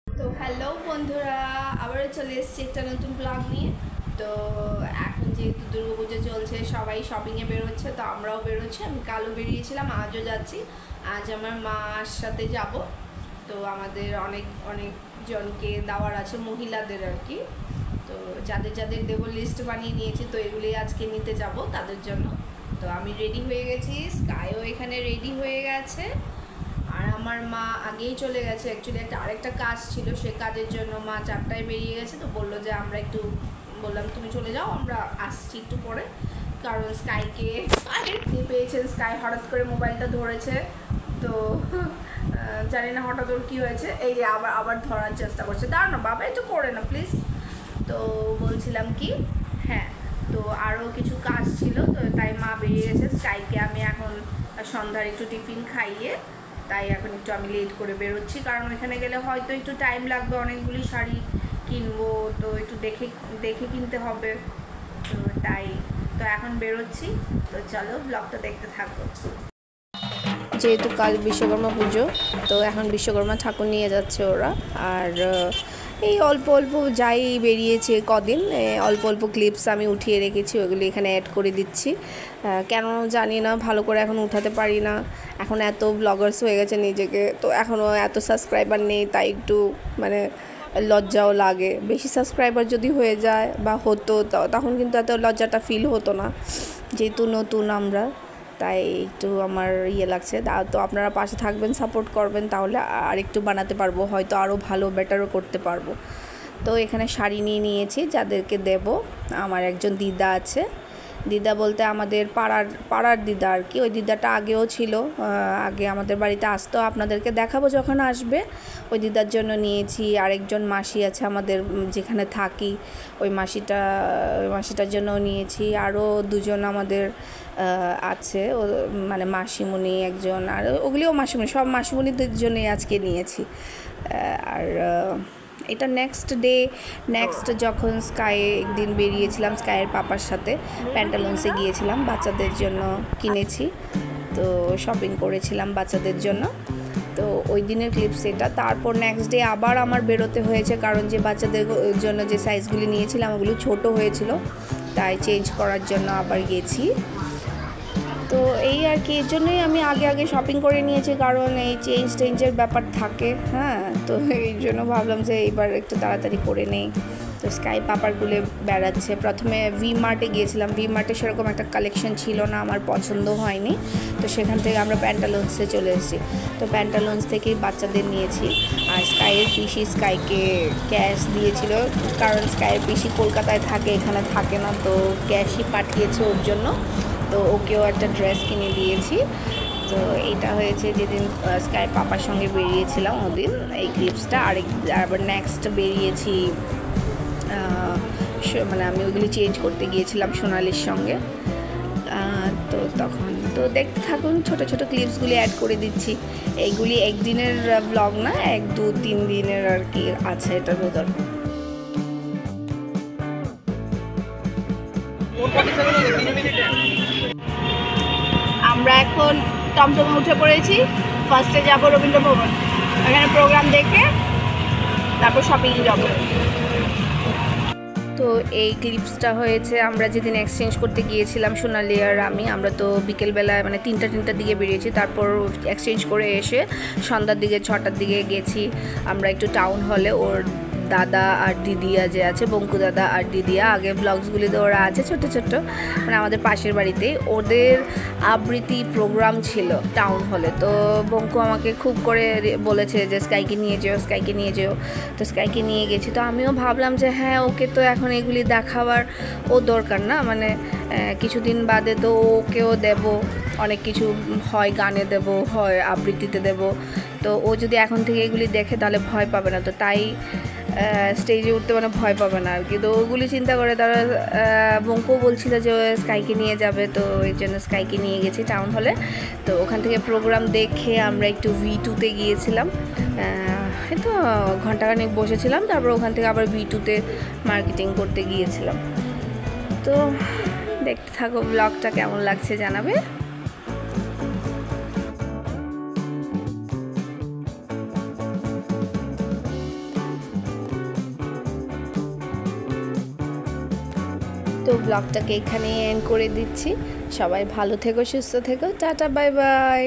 তো হ্যালো বন্ধুরা, আবারও চলে এসেছি একটা নতুন ব্লগ নিয়ে। তো এখন যেহেতু দুর্গাপুজো চলছে, সবাই শপিংয়ে বেরোচ্ছে, তো আমরাও বেরোচ্ছি। আমি কালও বেরিয়েছিলাম, আজও যাচ্ছি। আজ আমার মার সাথে যাব। তো আমাদের অনেক অনেক জনকে দেওয়ার আছে, মহিলাদের আর কি। তো যাদের যাদের দেবো লিস্ট বানিয়ে নিয়েছি, তো এগুলি আজকে নিতে যাব তাদের জন্য। তো আমি রেডি হয়ে গেছি, স্কাইও এখানে রেডি হয়ে গেছে। আর আমার মা আগেই চলে গেছে, অ্যাকচুয়ালি আরেকটা কাজ ছিল, সে কাজের জন্য মা 4টায় বেরিয়ে গেছে। তো বললো যে আমরা একটু, বললাম তুমি চলে যাও, আমরা আসছি একটু পরে। কারণ স্কাইকে পেয়েছেন, স্কাই হঠাৎ করে মোবাইলটা ধরেছে। তো জানি না হঠাৎ ওর কী হয়েছে, এই যে আবার আবার ধরার চেষ্টা করছে। দাঁড়াও না বাবা, একটু করে না প্লিজ। তো বলছিলাম কি, হ্যাঁ, তো আরও কিছু কাজ ছিল, তো তাই মা বেরিয়ে গেছে। স্কাইকে আমি এখন সন্ধ্যার একটু টিফিন খাইয়ে, তাই এখন একটু আমি লেট করে বেরোচ্ছি, কারণ এখানে গেলে হয়তো একটু টাইম লাগবে, অনেকগুলি শাড়ি কিনবো, তো একটু দেখে দেখে কিনতে হবে। তো তাই তো এখন বেরোচ্ছি। তো চলো ব্লগটা দেখতে থাকো। যেহেতু কাল বিশ্বকর্মা পুজো, তো এখন বিশ্বকর্মা ঠাকুর নিয়ে যাচ্ছে ওরা। আর এই অল্প অল্প যাই বেরিয়েছে কদিন, অল্প অল্প ক্লিপস আমি উঠিয়ে রেখেছি, ওগুলি এখানে অ্যাড করে দিচ্ছি। কেন জানি না, ভালো করে এখন উঠাতে পারি না। এখন এত ব্লগার্স হয়ে গেছে নিজেকে, তো এখনও এত সাবস্ক্রাইবার নেই, তাই একটু মানে লজ্জাও লাগে। বেশি সাবস্ক্রাইবার যদি হয়ে যায় বা হতো, তখন কিন্তু এত লজ্জাটা ফিল হতো না, যেহেতু নতুন আমরা, তাই একটু আমার লাগছে। তো আপনারা পাশে থাকবেন, সাপোর্ট করবেন, তাহলে আর একটু বানাতে পারবো, হয়তো আরও ভালো বেটারও করতে পারবো। তো এখানে শাড়ি নিয়ে নিয়েছি যাদেরকে দেব। আমার একজন দিদা আছে, দিদা বলতে আমাদের পাড়ার দিদা আর কি। ওই দিদাটা আগেও ছিল, আগে আমাদের বাড়িতে আসতো, আপনাদেরকে দেখাবো যখন আসবে। ওই দিদার জন্য নিয়েছি। আরেকজন মাসি আছে আমাদের যেখানে থাকি, ওই মাসিটার জন্য নিয়েছি। আরও দুজন আমাদের আছে, মানে মাসিমণি একজন, আর ওগুলিও মাসিমণি, সব মাসিমণিদের জন্যই আজকে নিয়েছি। আর এটা নেক্সট যখন স্কাই একদিন বেরিয়েছিলাম স্কাইয়ের পাপার সাথে, প্যান্টালুন্সে গিয়েছিলাম, বাচ্চাদের জন্য কিনেছি, তো শপিং করেছিলাম বাচ্চাদের জন্য। তো ওই দিনের ক্লিপস এটা। তারপর নেক্সট ডে আবার আমার বেরোতে হয়েছে, কারণ যে বাচ্চাদের জন্য যে সাইজগুলি নিয়েছিলাম ওগুলো ছোট হয়েছিল, তাই চেঞ্জ করার জন্য আবার গেছি। তো এই আর কি, এর জন্যই আমি আগে শপিং করে নিয়েছি, কারণ এই চেঞ্জের ব্যাপার থাকে। হ্যাঁ, তো এই জন্য ভাবলাম যে এইবার একটু তাড়াতাড়ি করে নেই। তো স্কাই পাপারগুলো বেড়াচ্ছে। প্রথমে ভি মার্টে গিয়েছিলাম, ভি মার্টে সেরকম একটা কালেকশন ছিল না, আমার পছন্দ হয়নি। তো সেখান থেকে আমরা প্যান্টালুন্সে চলে এসেছি। তো প্যান্টালুন্স থেকেই বাচ্চাদের নিয়েছি। আর স্কাইয়ের পিসি স্কাইকে ক্যাশ দিয়েছিল, কারণ স্কাইয়ের পিসি কলকাতায় থাকে, এখানে থাকে না, তো ক্যাশই পাঠিয়েছে ওর জন্য। তো ওকেও একটা ড্রেস কিনে দিয়েছি। তো এইটা হয়েছে যেদিন স্কাই পাপার সঙ্গে বেরিয়েছিলাম ওদিন এই ক্লিপসটা। আবার নেক্সট বেরিয়েছি, মানে আমি ওইগুলি চেঞ্জ করতে গিয়েছিলাম সোনালির সঙ্গে। তো তখন তো দেখতে থাকুন, ছোটো ছোটো ক্লিপসগুলি অ্যাড করে দিচ্ছি। এইগুলি একদিনের ব্লগ না, 1-2-3 দিনের আর কি আছে এটার ভেতর। আমরা এখন টমটমে উঠে পড়েছি। ফার্স্টে যাবো রবীন্দ্র ভবন, এখানে প্রোগ্রাম দেখে তারপর শপিং যাবো। তো এই ক্লিপসটা হয়েছে আমরা যেদিন এক্সচেঞ্জ করতে গিয়েছিলাম সোনালি আর আমরা তো বিকেলবেলায় মানে 3টার দিকে বেরিয়েছি, তারপর এক্সচেঞ্জ করে এসে সন্ধ্যার দিকে 6টার দিকে গেছি আমরা একটু টাউন হলে। ওর দাদা আর দিদিয়া যে আছে, বঙ্কু দাদা আর দিদিয়া, আগে ব্লগসগুলিতে ওরা আছে ছোট মানে আমাদের পাশের বাড়িতেই, ওদের আবৃত্তি প্রোগ্রাম ছিল টাউন হলে। তো বঙ্কু আমাকে খুব করে বলেছে যে স্কাইকে নিয়ে যেও। তো স্কাইকে নিয়ে গেছি। তো আমিও ভাবলাম যে হ্যাঁ, ওকে তো এখন এগুলি দেখাবার ও দরকার না, মানে কিছুদিন বাদে তো ওকেও দেব, অনেক কিছু হয় গানে দেব, হয় আবৃত্তিতে দেব। তো ও যদি এখন থেকে এগুলি দেখে তাহলে ভয় পাবে না, তো তাই স্টেজে উঠতে মানে ভয় পাবে না আর কি। তো ওগুলি চিন্তা করে তারা বঙ্কও বলছিল যে স্কাইকে নিয়ে যাবে, তো এই জন্য স্কাইকে নিয়ে গেছি টাউন হলে। তো ওখান থেকে প্রোগ্রাম দেখে আমরা একটু V2-তে গিয়েছিলাম, তো ঘন্টাখানেক বসেছিলাম, তারপর ওখান থেকে আবার V2-তে মার্কেটিং করতে গিয়েছিলাম। তো দেখতে থাকো, ব্লগটা কেমন লাগছে জানাবে। তো ব্লগটাকে এখানেই এন্ড করে দিচ্ছি। সবাই ভালো থেকো, সুস্থ থেকো, টাটা বাই বাই।